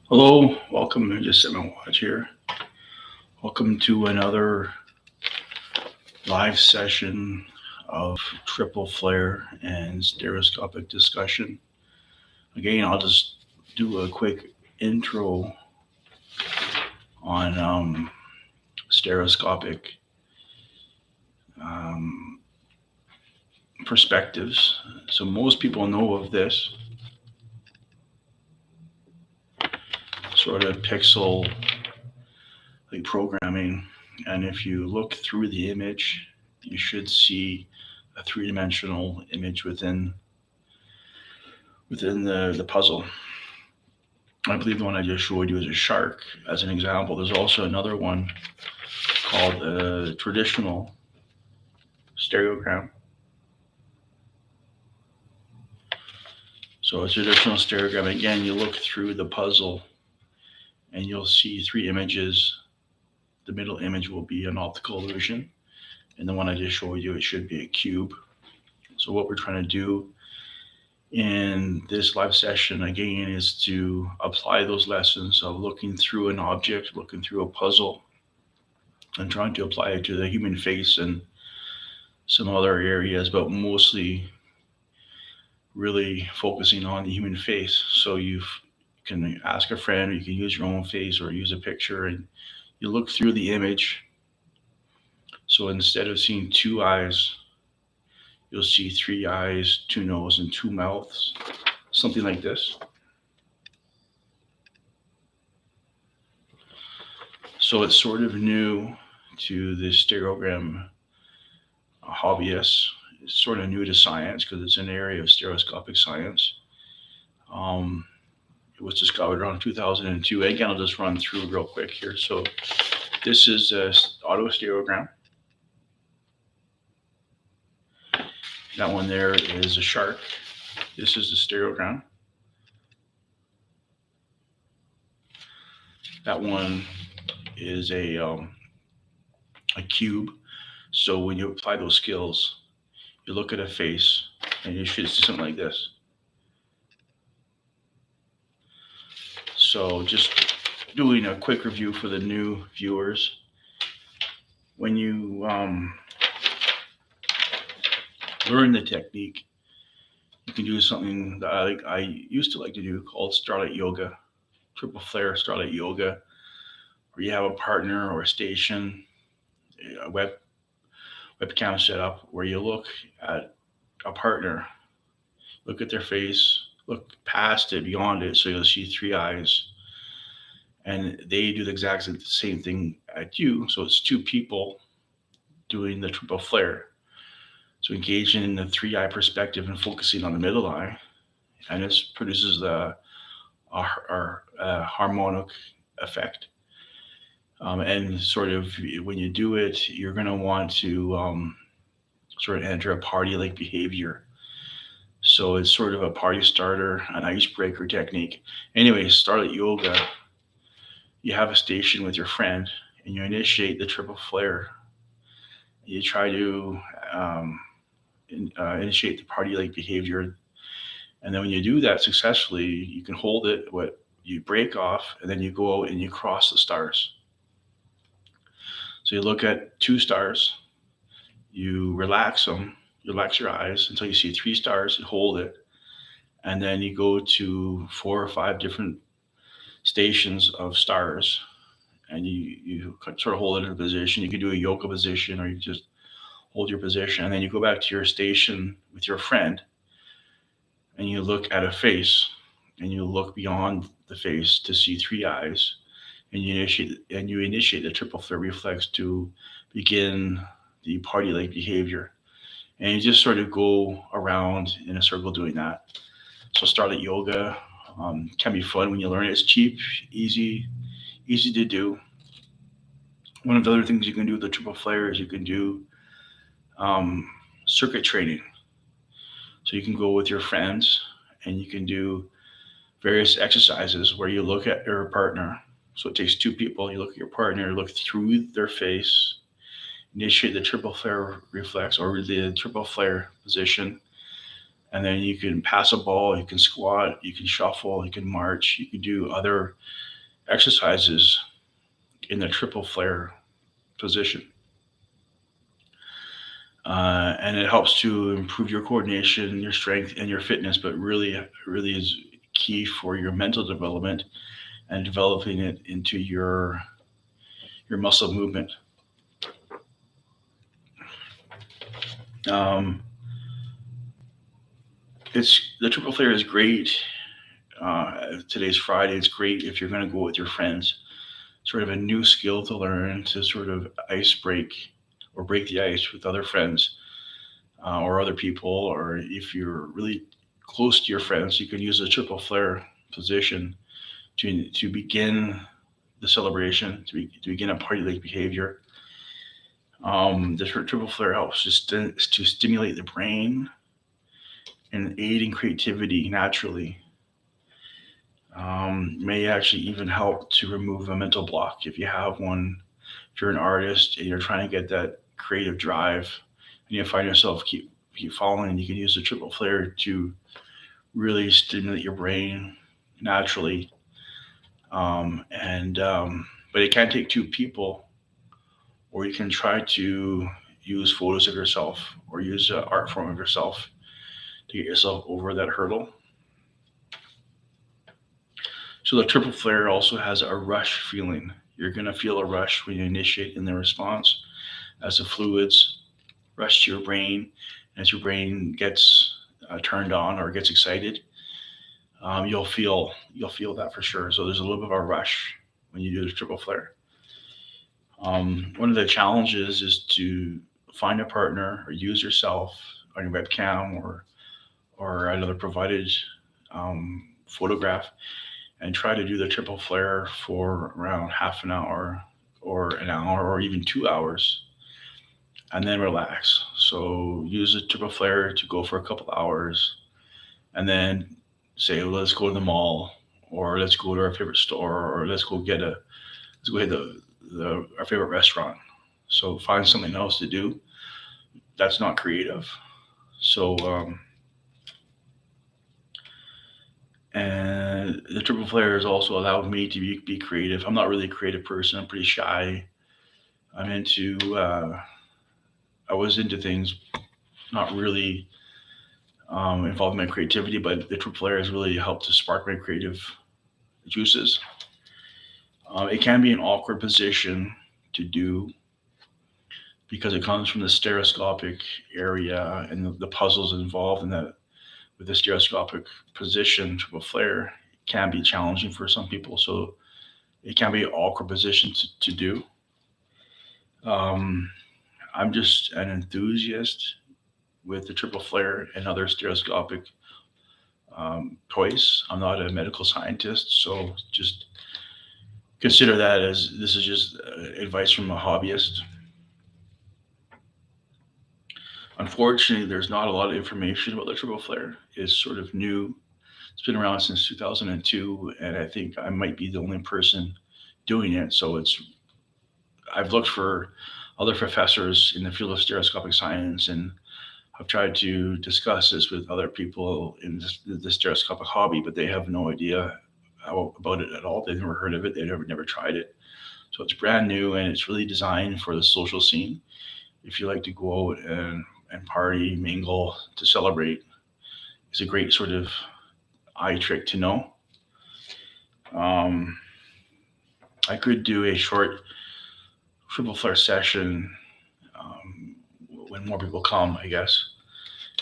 Hello, welcome. Just sit and watch here. Welcome to another live session of triple flare and stereoscopic discussion. Again, I'll just do a quick intro on stereoscopic um, perspectives. So most people know of this sort of pixel like programming, and if you look through the image, you should see a three-dimensional image within the puzzle. I believe the one I just showed you is a shark as an example. There's also another one called a traditional stereogram. So a traditional stereogram, again, you look through the puzzle and you'll see three images. The middle image will be an optical illusion. And the one I just showed you, it should be a cube. So what we're trying to do in this live session again is to apply those lessons of looking through an object, looking through a puzzle, and trying to apply it to the human face and some other areas, but mostly really focusing on the human face. So you can ask a friend, or you can use your own face, or use a picture, and you look through the image. So instead of seeing two eyes, you'll see three eyes, two noses, and two mouths, something like this. So it's sort of new to the stereogram hobbyists. It's sort of new to science because it's an area of stereoscopic science. Um, it was discovered around 2002. Again, I'll just run through real quick here. So this is a auto stereogram. That one there is a shark. This is the stereogram. That one is a cube. So when you apply those skills, you look at a face and you should see something like this. So just doing a quick review for the new viewers. When you learn the technique, you can do something that I used to like to do called starlight yoga, triple flare starlight yoga, where you have a partner or a station, a webcam set up where you look at a partner, look at their face, look past it, beyond it, so you'll see three eyes, and they do the exact same thing at you. So it's two people doing the triple flare. So engaging in the three eye perspective and focusing on the middle eye, and this produces a harmonic effect. And sort of when you do it, you're going to want to sort of enter a party like behavior. So it's sort of a party starter, an icebreaker technique. Anyway, Starlight Yoga, you have a station with your friend and you initiate the triple flare. You try to initiate the party like behavior. And then when you do that successfully, you can hold it, what you break off, and then you go out and you cross the stars. So you look at two stars, you relax them, you relax your eyes until you see three stars, you hold it, and then you go to four or five different stations of stars, and you sort of hold it in a position. You can do a yoga position, or you just hold your position, and then you go back to your station with your friend, and you look at a face, and you look beyond the face to see three eyes, and you initiate the triple flare reflex to begin the party like behavior, and you just sort of go around in a circle doing that. So Starlight Yoga can be fun when you learn it. It's cheap, easy to do. One of the other things you can do with the triple flare is you can do um, circuit training. So you can go with your friends and you can do various exercises where you look at your partner. So it takes two people. You look at your partner, look through their face, initiate the triple flare reflex or the triple flare position, And then you can pass a ball, you can squat, you can shuffle, you can march, you can do other exercises in the triple flare position. And it helps to improve your coordination, your strength, and your fitness, but really is key for your mental development and developing it into your muscle movement. Um, it's the triple flare is great. Today's Friday. It's great if you're going to go with your friends. Sort of a new skill to learn to sort of ice break or break the ice with other friends or other people, or if you're really close to your friends, you can use the triple flare position to begin the celebration, to begin a party like behavior. The triple flare helps just to stimulate the brain and aid in creativity naturally. May actually even help to remove a mental block if you have one. If you're an artist and you're trying to get that creative drive, and you find yourself keep falling, you can use the triple flare to really stimulate your brain naturally. And But it can take two people, or you can try to use photos of yourself or use an art form of yourself to get yourself over that hurdle. So the triple flare also has a rush feeling. You're going to feel a rush when you initiate in the response as the fluids rush to your brain. As your brain gets turned on or gets excited, you'll feel that for sure. So there's a little bit of a rush when you do the triple flare. One of the challenges is to find a partner or use yourself on your webcam or another provided photograph and try to do the triple flare for around half an hour or an hour or even 2 hours and then relax. So use the triple flare to go for a couple hours and then say, well, let's go to the mall or let's go to our favorite store or let's go hit our favorite restaurant. So find something else to do that's not creative. So and the triple flare has also allowed me to be creative. I'm not really a creative person. I'm pretty shy. I'm into I was into things not really involving my creativity, but the triple flare has really helped to spark my creative juices. It can be an awkward position to do because it comes from the stereoscopic area and the puzzles involved in that. With the stereoscopic position triple flare, it can be challenging for some people. So it can be an awkward position to do. Um, I'm just an enthusiast with the triple flare and other stereoscopic toys. I'm not a medical scientist, so just consider that as this is just advice from a hobbyist. Unfortunately, there's not a lot of information about the triple flare. It's sort of new. It's been around since 2002, and I think I might be the only person doing it. So I've looked for other professors in the field of stereoscopic science, and I've tried to discuss this with other people in the stereoscopic hobby, but they have no idea about it at all. They've never heard of it. They've never tried it. So it's brand new, and it's really designed for the social scene. If you like to go out and party, mingle, to celebrate, it's a great sort of eye trick to know. Um, I could do a short triple flare session when more people come, I guess,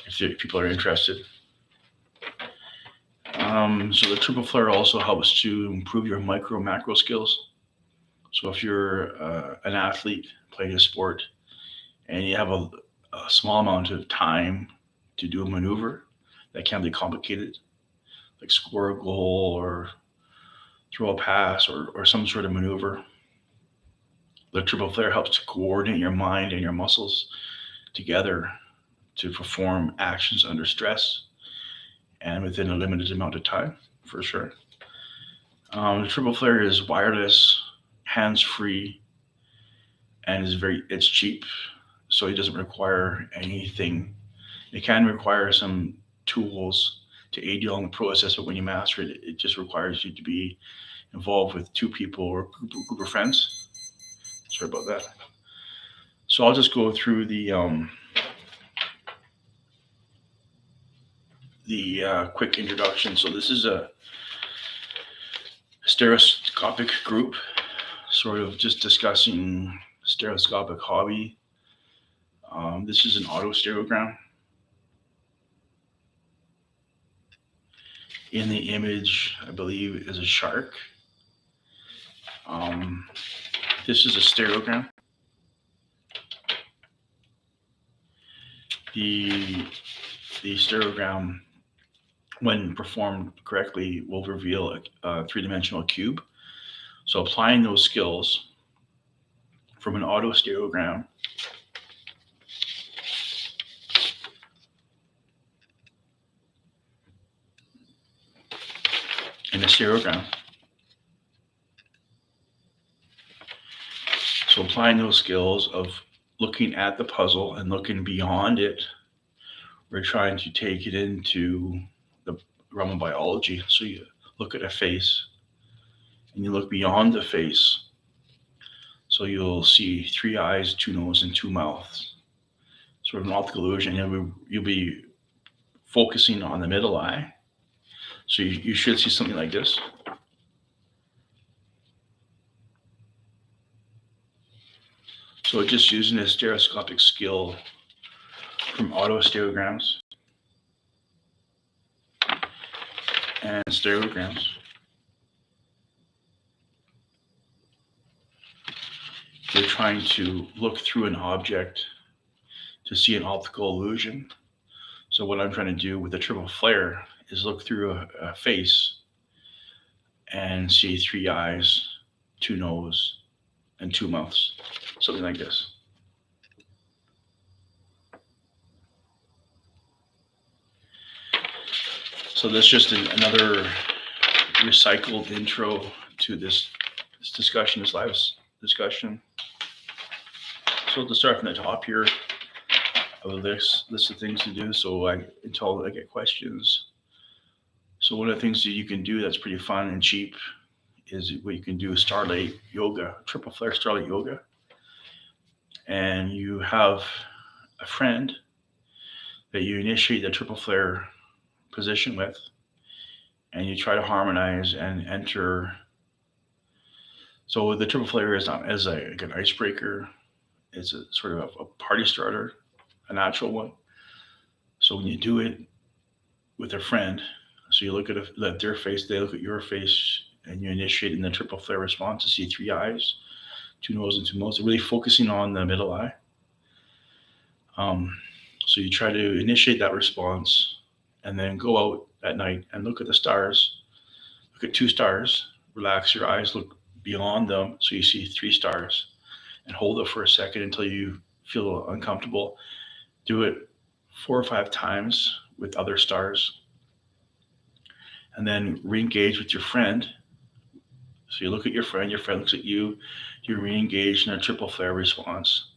if people are interested. So the triple flare also helps to improve your micro macro skills. So if you're an athlete playing a sport and you have a small amount of time to do a maneuver that can be complicated, like score a goal or throw a pass or some sort of maneuver, the triple flare helps to coordinate your mind and your muscles together to perform actions under stress and within a limited amount of time, for sure. The triple flare is wireless, hands free, and it's cheap, so it doesn't require anything. It can require some tools to aid you along the process, but when you master it, it just requires you to be involved with two people or group of friends. Sorry about that. So I'll just go through the quick introduction. So this is a stereoscopic group, sort of just discussing stereoscopic hobby. This is an auto stereogram. In the image, I believe, is a shark. This is a stereogram. The stereogram, when performed correctly, will reveal a three-dimensional cube. So applying those skills from an auto stereogram in a stereogram. So applying those skills of looking at the puzzle and looking beyond it, we're trying to take it into the realm of biology. So you look at a face and you look beyond the face. So you'll see three eyes, two noses, and two mouths. Sort of an optical illusion. You'll be focusing on the middle eye. So you should see something like this. So just using a stereoscopic skill from auto stereograms and stereograms. We're trying to look through an object to see an optical illusion. So what I'm trying to do with the triple flare is look through a face and see three eyes, two noses, and two mouths, something like this. So that's just another recycled intro to this discussion, this live discussion. So to start from the top here of this list of things to do, until I get questions. So one of the things that you can do that's pretty fun and cheap is what you can do is starlight yoga, triple flare starlight yoga. And you have a friend that you initiate the triple flare position with, and you try to harmonize and enter. So the triple flare is not as like an icebreaker. It's a sort of a party starter, a natural one. So when you do it with a friend, so you look at their face, they look at your face, and you initiate in the triple flare response to see three eyes, two noses, and two mouths, really focusing on the middle eye. So you try to initiate that response and then go out at night and look at the stars. Look at two stars, relax your eyes, look beyond them so you see three stars, and hold it for a second until you feel uncomfortable. Do it 4 or 5 times with other stars, and then re-engage with your friend. So you look at your friend looks at you, you re-engage in a triple flare response.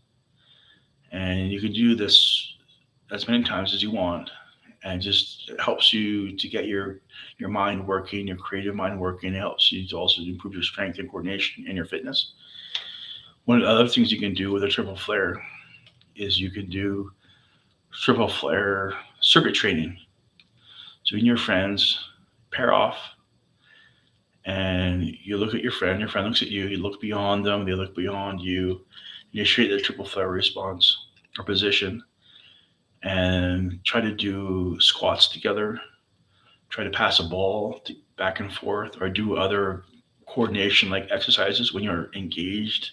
And you can do this as many times as you want, and just it helps you to get your mind working, your creative mind working. It helps you to also improve your strength and coordination and your fitness. One of the other things you can do with a triple flare is you can do triple flare circuit training. So you and your friends pair off, and you look at your friend looks at you look beyond them, they look beyond you, initiate the triple flare response or position, and try to do squats together, try to pass a ball back and forth, or do other coordination like exercises when you're engaged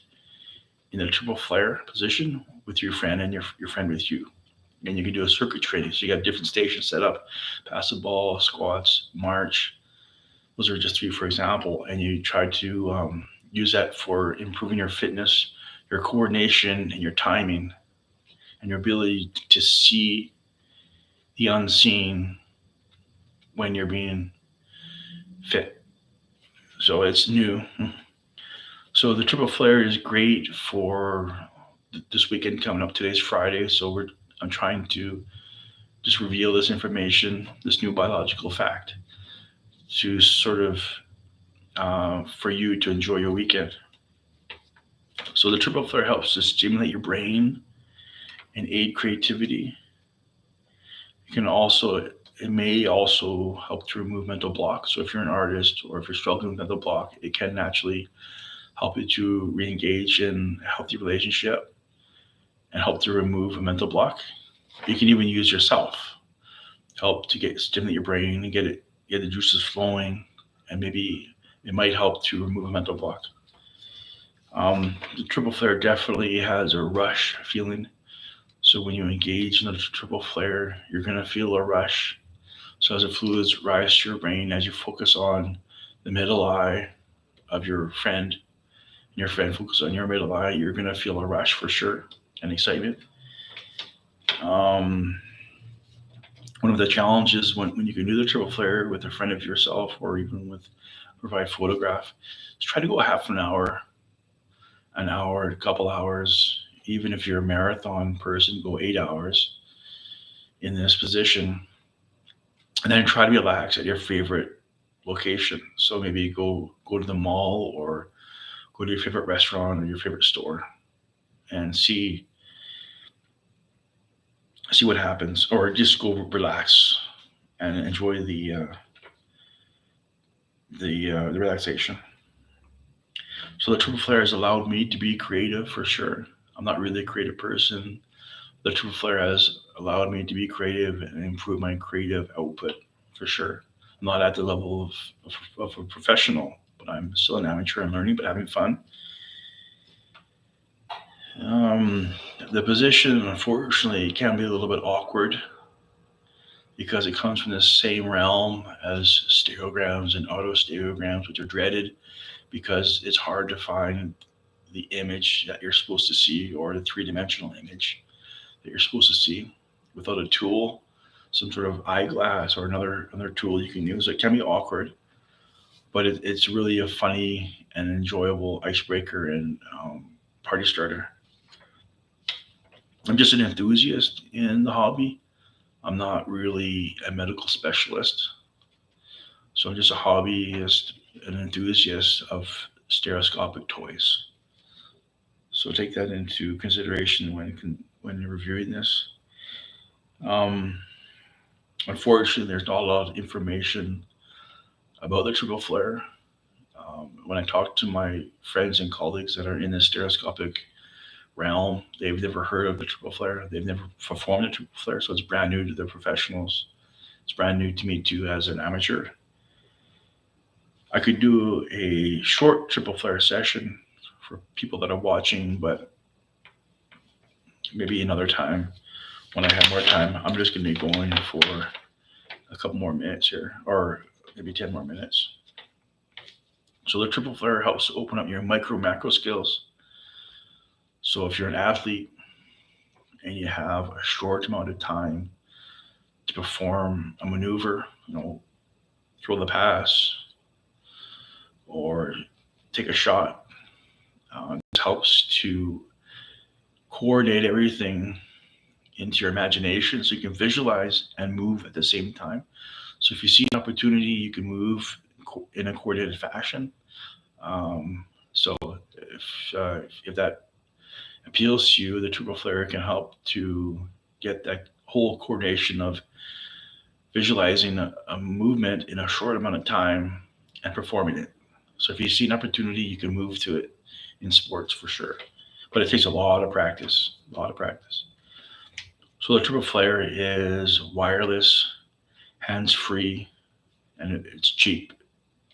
in the triple flare position with your friend and your friend with you. And you can do a circuit training. So you got different stations set up, pass the ball, squats, march. Those are just 3, for example. And you try to use that for improving your fitness, your coordination, and your timing, and your ability to see the unseen when you're being fit. So it's new. So the triple flare is great for this weekend coming up. Today's Friday, so I'm trying to just reveal this information, this new biological fact, to sort of for you to enjoy your weekend. So the triple flare helps to stimulate your brain and aid creativity. It can also it may also help to remove mental blocks. So if you're an artist or if you're struggling with mental block, it can naturally help you to re-engage in a healthy relationship and help to remove a mental block. You can even use yourself, help to get stimulate your brain and get the juices flowing, and maybe it might help to remove a mental block. The triple flare definitely has a rush feeling. So when you engage in the triple flare, you're gonna feel a rush. So as the fluids rise to your brain, as you focus on the middle eye of your friend, and your friend focuses on your middle eye, you're gonna feel a rush for sure and excitement. Um, One of the challenges when you can do the triple flare with a friend of yourself or even with provide photograph is try to go half an hour, a couple hours. Even if you're a marathon person, go 8 hours in this position, and then try to relax at your favorite location. So maybe go to the mall or go to your favorite restaurant or your favorite store and see what happens, or just go relax and enjoy the relaxation. So the triple flare has allowed me to be creative for sure. I'm not really a creative person. The triple flare has allowed me to be creative and improve my creative output for sure. I'm not at the level of a professional, but I'm still an amateur and learning, but having fun. Um, the position, unfortunately, can be a little bit awkward because it comes from the same realm as stereograms and autostereograms, which are dreaded because it's hard to find the image that you're supposed to see or the three-dimensional image that you're supposed to see without a tool, some sort of eyeglass or another tool you can use. It can be awkward, but it's really a funny and enjoyable icebreaker and party starter. I'm just an enthusiast in the hobby. I'm not really a medical specialist, so I'm just a hobbyist, an enthusiast of stereoscopic toys. So take that into consideration when you're reviewing this. Um, Unfortunately, there's not a lot of information about the triple flare. When I talk to my friends and colleagues that are in the stereoscopic realm, they've never heard of the triple flare. They've never performed a triple flare, so it's brand new to the professionals. It's brand new to me too as an amateur. I could do a short triple flare session for people that are watching, but maybe another time when I have more time. I'm just going to be going for a couple more minutes here, or maybe 10 more minutes. So the triple flare helps open up your micro macro skills. So if you're an athlete and you have a short amount of time to perform a maneuver, throw the pass or take a shot, this helps to coordinate everything into your imagination so you can visualize and move at the same time. So if you see an opportunity, you can move in a coordinated fashion. So if that appeals to you, the triple flare can help to get that whole coordination of visualizing a movement in a short amount of time and performing it. So if you see an opportunity, you can move to it in sports for sure. But it takes a lot of practice, a lot of practice. So the triple flare is wireless, hands-free, and it's cheap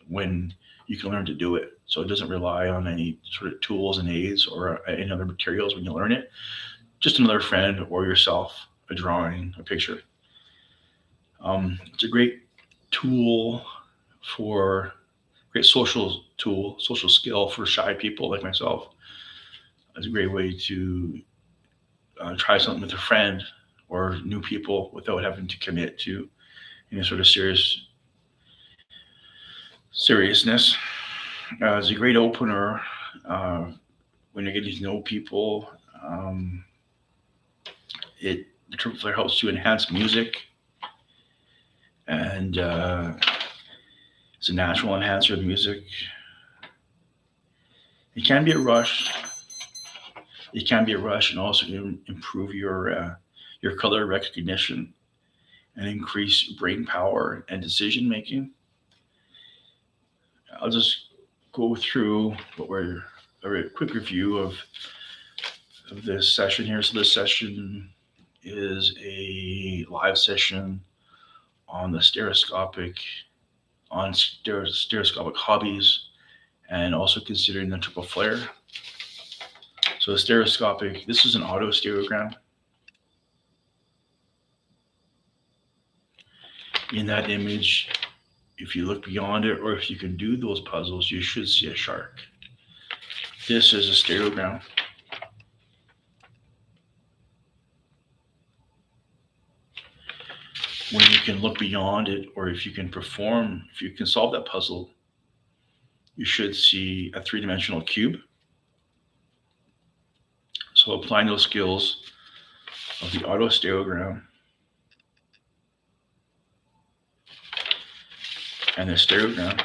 when you can learn to do it. So it doesn't rely on any sort of tools and aids or any other materials when you learn it. Just another friend or yourself, a drawing, a picture. It's a great tool for great social skill for shy people like myself. It's a great way to try something with a friend or new people without having to commit to any sort of seriousness. It's a great opener when you're getting to know people. Um, it The triple flare helps to enhance music, and it's a natural enhancer of music. It can be a rush. It can be a rush, and also improve your color recognition and increase brain power and decision making. I'll just go through what we're a quick review of this session here. So this session is a live session on the stereoscopic hobbies, and also considering the triple flare. So stereoscopic, this is an auto stereogram. In that image, if you look beyond it, or if you can do those puzzles, you should see a shark. This is a stereogram. When you can look beyond it, or if you can solve that puzzle, you should see a three-dimensional cube. So applying those skills of the auto stereogram and the stereogram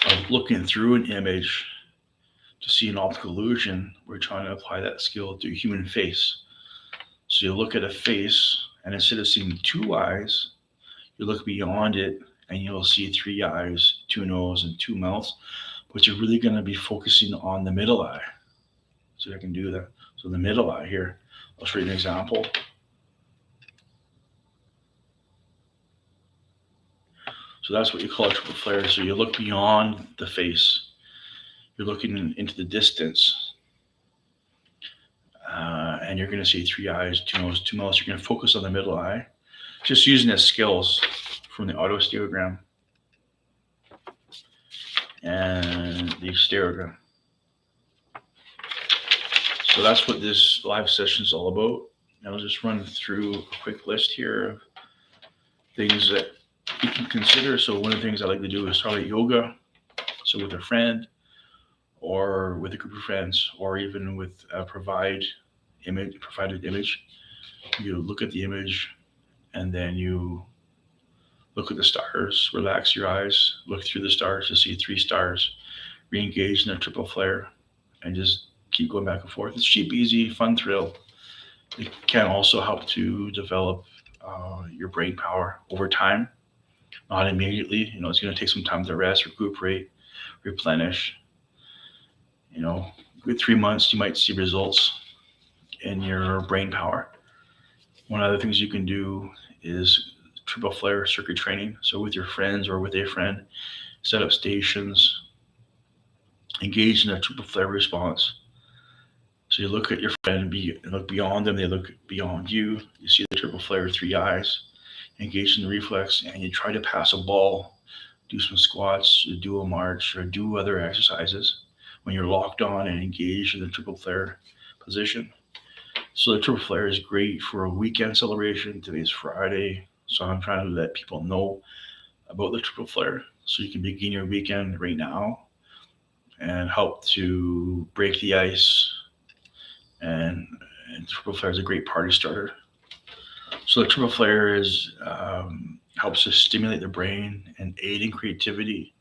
of looking through an image to see an optical illusion, we're trying to apply that skill to a human face. So you look at a face, and instead of seeing two eyes, you look beyond it, and you'll see three eyes, two noses, and two mouths. But you're really going to be focusing on the middle eye. So I can do that. So the middle eye here, I'll show you an example. So that's what you call a triple flare. So you look beyond the face. You're looking into the distance. And you're going to see three eyes, two noses, two mouths. You're going to focus on the middle eye. Just using the skills from the auto stereogram and the stereogram. So that's what this live session is all about. I'll just run through a quick list here of things that you can consider. So one of the things I like to do is start yoga. So with a friend, or with a group of friends, or even with a provided image. You look at the image, and then you look at the stars, relax your eyes, look through the stars to see three stars, re-engage in a triple flare, and just keep going back and forth. It's cheap, easy, fun thrill. It can also help to develop your brain power over time, not immediately. It's going to take some time to rest, recuperate, replenish. With 3 months, you might see results in your brain power. One of the things you can do is triple flare circuit training. So with your friends or with a friend, set up stations, engage in a triple flare response. So you look at your friend, look beyond them, they look beyond you. You see the triple flare, three eyes, engage in the reflex, and you try to pass a ball, do some squats, do a march, or do other exercises when you're locked on and engaged in the triple flare position. So the triple flare is great for a weekend celebration. Today's Friday, so I'm trying to let people know about the triple flare so you can begin your weekend right now and help to break the ice. And triple flare is a great party starter. So the triple flare helps to stimulate the brain and aid in creativity.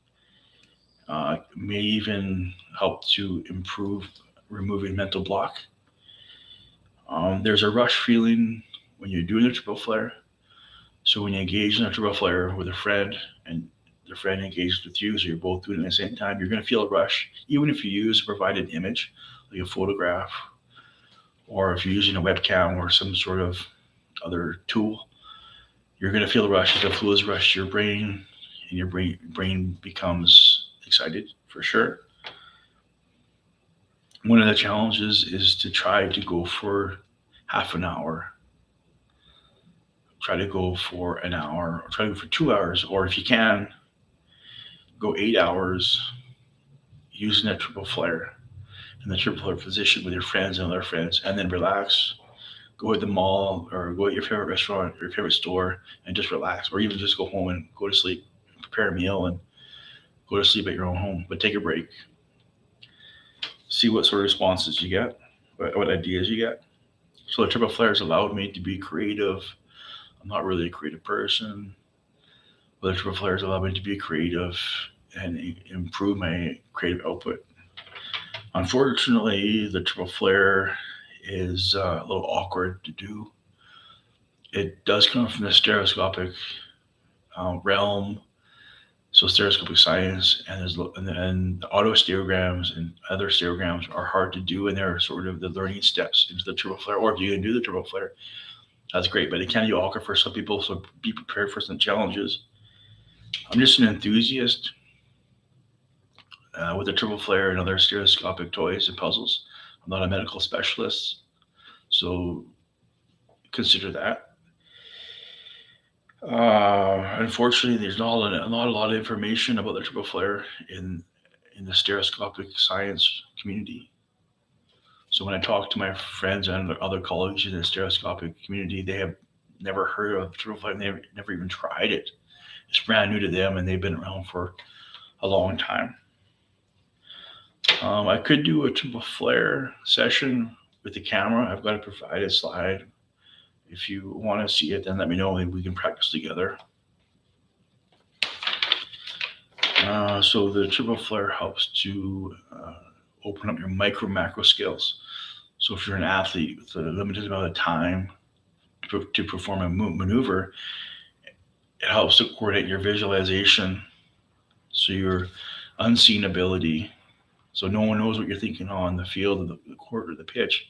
May even help to improve removing mental block. There's a rush feeling when you're doing the triple flare. So when you engage in a triple flare with a friend and the friend engages with you, so you're both doing it at the same time, you're going to feel a rush, even if you use a provided image, like a photograph, or if you're using a webcam or some sort of other tool. You're going to feel a rush as the fluids rush to your brain, and your brain becomes excited for sure. One of the challenges is to try to go for half an hour. Try to go for an hour, or try to go for 2 hours, or if you can, go 8 hours using a triple flare in the triple flare position with your friends and other friends, and then relax. Go at the mall or go at your favorite restaurant, your favorite store, and just relax, or even just go home and go to sleep, prepare a meal, and go to sleep at your own home. But take a break. See what sort of responses you get. what ideas you get. So the triple flares allowed me to be creative. I'm not really a creative person, but the triple flares allowed me to be creative and improve my creative output. Unfortunately, the triple flare is a little awkward to do. It does come from the stereoscopic realm, so stereoscopic science, and the autostereograms and other stereograms are hard to do, and they're sort of the learning steps into the triple flare. Or if you can do the triple flare, that's great, but it can be awkward for some people, so be prepared for some challenges. I'm just an enthusiast with the triple flare and other stereoscopic toys and puzzles. I'm not a medical specialist, so consider that. Unfortunately, there's not a lot of information about the triple flare in the stereoscopic science community. So when I talk to my friends and other colleagues in the stereoscopic community, they have never heard of triple flare. They've never even tried it. It's brand new to them, and they've been around for a long time. I could do a triple flare session with the camera. I've got to provide a slide. If you want to see it, then let me know and we can practice together. So the triple flare helps to open up your micro macro skills. So if you're an athlete with a limited amount of time to perform a maneuver, it helps to coordinate your visualization. So your unseen ability. So no one knows what you're thinking on the field or the court or the pitch.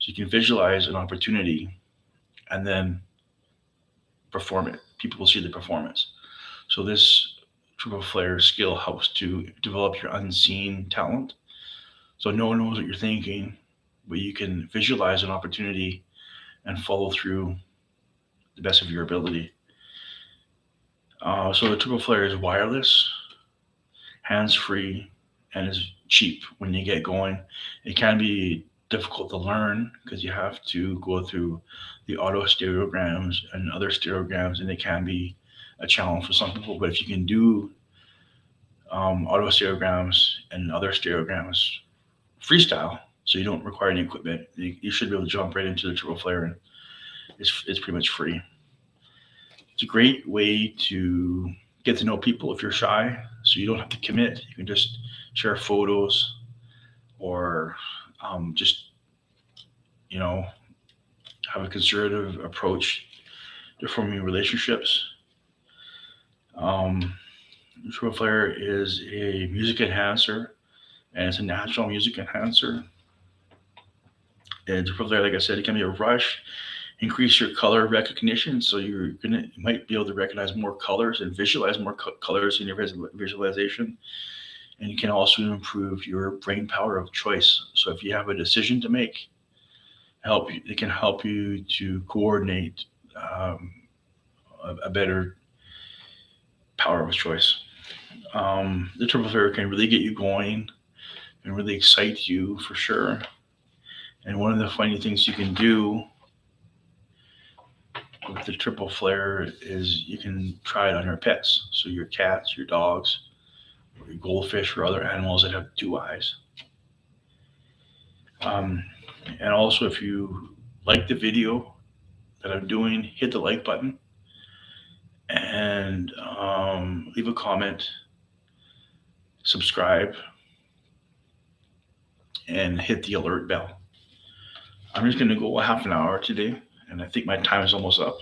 So you can visualize an opportunity and then perform it. People will see the performance. So this triple flare skill helps to develop your unseen talent. So no one knows what you're thinking, but you can visualize an opportunity and follow through the best of your ability. So the triple flare is wireless, hands-free, and is cheap when you get going. It can be difficult to learn because you have to go through the auto stereograms and other stereograms, and it can be a challenge for some people. But if you can do auto stereograms and other stereograms freestyle, so you don't require any equipment, you should be able to jump right into the triple flare, and it's pretty much free. It's a great way to get to know people if you're shy, so you don't have to commit. You can just share photos or just, have a conservative approach to forming relationships. Triple flare is a music enhancer, and it's a natural music enhancer. And triple flare, like I said, it can be a rush, increase your color recognition, so you might be able to recognize more colors and visualize more colors in your visualization. And it can also improve your brain power of choice. So if you have a decision to make, it can help you to coordinate a better power of choice. The triple flare can really get you going and really excite you for sure. And one of the funny things you can do with the triple flare is you can try it on your pets. So your cats, your dogs, or your goldfish, or other animals that have two eyes. And also, if you like the video that I'm doing, hit the like button and leave a comment, subscribe, and hit the alert bell. I'm just going to go a half an hour today, and I think my time is almost up.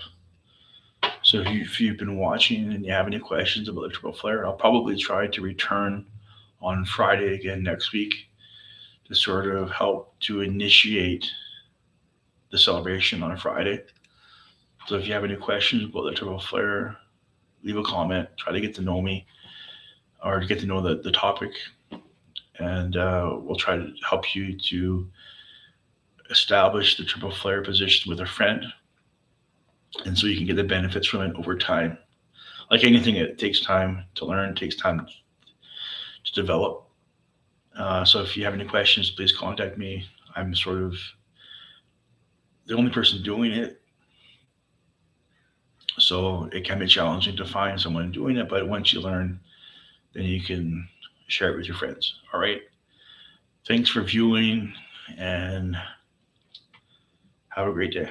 So if you've been watching and you have any questions about the triple flare, I'll probably try to return on Friday again next week to sort of help to initiate the celebration on Friday. So if you have any questions about the triple flare, leave a comment, try to get to know me or to get to know the topic, and we'll try to help you to establish the triple flare position with a friend, and so you can get the benefits from it over time. Like anything, it takes time to learn, takes time to develop. So if you have any questions, please contact me. I'm sort of the only person doing it, so it can be challenging to find someone doing it, but once you learn, then you can share it with your friends. All right. Thanks for viewing, and Have a great day.